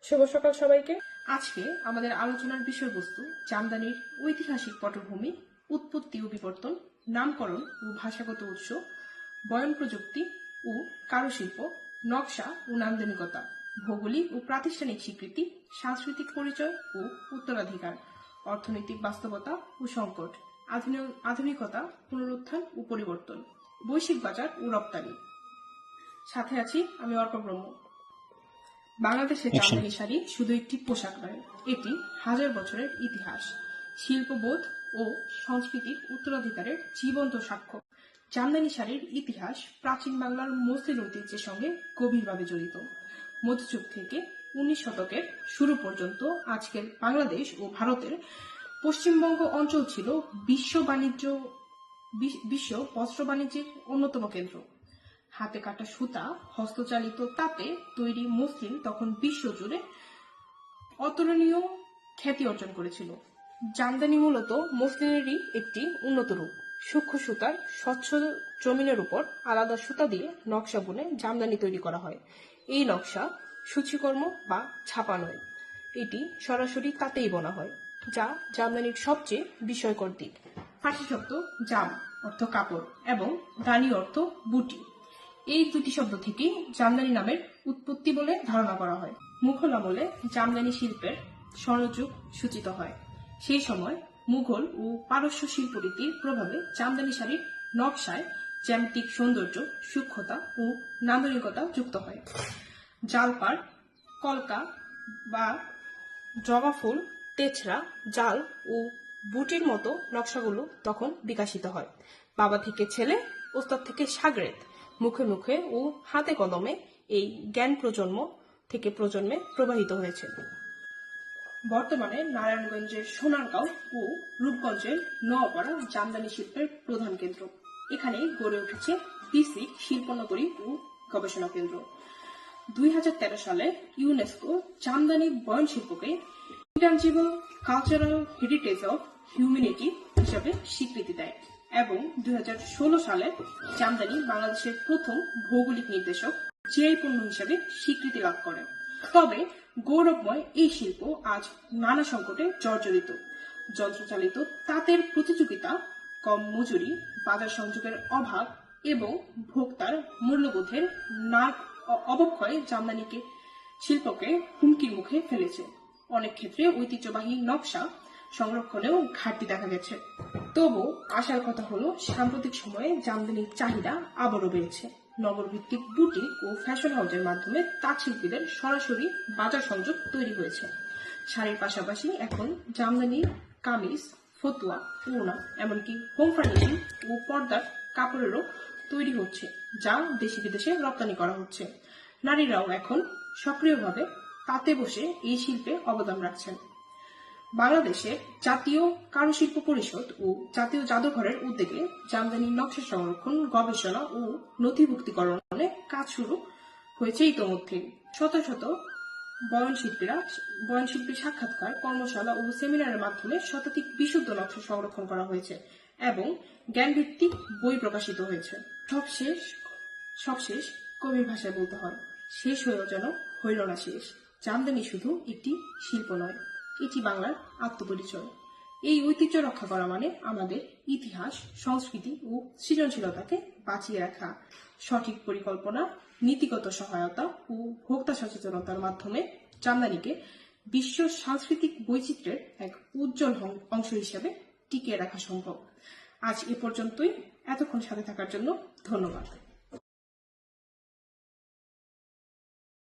শুভ সকাল সবাইকে। আজকে আমাদের আলোচনার বিষয়বস্তু জামদানির ঐতিহাসিক পটভূমি, উৎপত্তি ও বিবর্তন, নামকরণ ও ভাষাগত উৎস, বয়ন প্রযুক্তি ও কারুশিল্প, নকশা ও নান্দনিকতা, ভৌগোলিক ও প্রাতিষ্ঠানিক স্বীকৃতি, সাংস্কৃতিক পরিচয় ও উত্তরাধিকার, অর্থনৈতিক বাস্তবতা ও সংকট, আধুনিকতা, পুনরুত্থান ও পরিবর্তন, বৈশ্বিক বাজার ও রপ্তানি। সাথে আছি আমি অর্পা ব্রহ্ম। বাংলাদেশের জামদানি শাড়ি শুধু একটি পোশাক নয়, এটি হাজার বছরের ইতিহাস, শিল্পবোধ ও সংস্কৃতির উত্তরাধিকারের জীবন্ত সাক্ষ্য। জামদানি শাড়ির ইতিহাস প্রাচীন বাংলার মসলিন ঐতিহ্যের সঙ্গে গভীরভাবে জড়িত। মধ্যযুগ থেকে 19 শতকের শুরু পর্যন্ত আজকের বাংলাদেশ ও ভারতের পশ্চিমবঙ্গ অঞ্চল ছিল বিশ্ব বস্ত্র বাণিজ্যের অন্যতম কেন্দ্র। হাতে কাটা সুতা, হস্তচালিত তাঁতে তৈরি মসলিন তখন বিশ্বজুড়ে অতুলনীয় খ্যাতি অর্জন করেছিল। জামদানি মূলত মসলিনেরই একটি উন্নত রূপ। সূক্ষ্ম সুতার স্বচ্ছ জমিনের উপর আলাদা সুতা দিয়ে নকশা বুনে জামদানি তৈরি করা হয়। এই নকশা সূচিকর্ম বা ছাপা নয়, এটি সরাসরি তাঁতেই বোনা হয়, যা জামদানির সবচেয়ে বিস্ময়কর দিক। ফার্সি শব্দ জাম অর্থ কাপড় এবং দানি অর্থ বুটি, এই দুটি শব্দ থেকেই জামদানি নামের উৎপত্তি বলে ধারণা করা হয়। মুঘল আমলে জামদানি শিল্পের স্বর্ণযুগ সূচিত হয়। সেই সময় মুঘল ও পারস্য শিল্পরীতির প্রভাবে জামদানি শাড়ির নকশায় জ্যামিতিক সৌন্দর্য, সূক্ষ্মতা ও নান্দনিকতা যুক্ত হয়। জালপাড়, কলকা বা জবা ফুল, তেছরা, জাল ও বুটির মতো নকশাগুলো তখন বিকশিত হয়। বাবা থেকে ছেলে, ওস্তাদ থেকে শাগরেদ, মুখে মুখে ও হাতে কলমে এই জ্ঞান প্রজন্ম থেকে প্রজন্মে প্রবাহিত হয়েছে। বর্তমানে নারায়ণগঞ্জের সোনারগাঁও ও রূপগঞ্জের নোয়াপাড়া জামদানি শিল্পের প্রধান কেন্দ্র। এখানে গড়ে উঠেছে বিসিক শিল্পনগরী ও গবেষণা কেন্দ্র। 2013 সালে ইউনেস্কো জামদানি বয়ন শিল্পকে intangible cultural heritage of humanity হিসাবে স্বীকৃতি দেয় এবং 2016 সালে জামদানি বাংলাদেশের প্রথম ভৌগোলিক নির্দেশক জিআই পণ্য হিসাবে স্বীকৃতি লাভ করে। তবে গৌরবময় এই শিল্প আজ নানা সংকটে জর্জরিত। যন্ত্রচালিত তাঁতের প্রতিযোগিতা, কম মজুরি, বাজার সংযোগের অভাব এবং ভোক্তার মূল্যবোধের অবক্ষয় জামদানিকে শিল্পকে হুমকির মুখে ফেলেছে। অনেক ক্ষেত্রে ঐতিহ্যবাহী নকশা সংরক্ষণেও ঘাটতি দেখা গেছে। তবু আশার কথা হলো, সাম্প্রতিক সময়ে জামদানির চাহিদা আবারও বেড়েছে। নগরভিত্তিক বুটিক ও ফ্যাশন হাউসের মাধ্যমে তাঁত শিল্পীদের সরাসরি বাজার সংযোগ তৈরি হয়েছে। শাড়ির পাশাপাশি এখন জামদানি কামিজ, ফতুয়া, ওড়না, এমনকি হোম ফার্নিশিং ও পর্দার কাপড়েরও তৈরি হচ্ছে, যা দেশে বিদেশে রপ্তানি করা হচ্ছে। নারীরাও এখন সক্রিয়ভাবে তাঁতে বসে এই শিল্পে অবদান রাখছেন। বাংলাদেশের জাতীয় কারুশিল্প পরিষদ ও জাতীয় জাদুঘরের উদ্যোগে জামদানি নকশা সংরক্ষণ, গবেষণা ও নথিভুক্তিকরণে কাজ শুরু হয়েছে ইতোমধ্যে। শত শত বয়নশিল্পীর সাক্ষাৎকার, কর্মশালা ও সেমিনারের মাধ্যমে শতাধিক বিশুদ্ধ নকশা সংরক্ষণ করা হয়েছে এবং জ্ঞানভিত্তিক বই প্রকাশিত হয়েছে। সবশেষ কবির ভাষায় বলতে হয়, শেষ হয়েও যেন হইল না শেষ। জামদানি শুধু একটি শিল্প নয়, এটি বাংলার আত্মপরিচয়। এই ঐতিহ্য রক্ষা করা মানে আমাদের ইতিহাস, সংস্কৃতি ও সৃজনশীলতাকে বাঁচিয়ে রাখা। সঠিক পরিকল্পনা, নীতিগত সহায়তা ও ভোক্তা সচেতনতার মাধ্যমে জামদানিকে বিশ্ব সাংস্কৃতিক বৈচিত্র্যের এক উজ্জ্বল অংশ হিসেবে টিকিয়ে রাখা সম্ভব। আজ এ পর্যন্তই। এতক্ষণ সাথে থাকার জন্য ধন্যবাদ।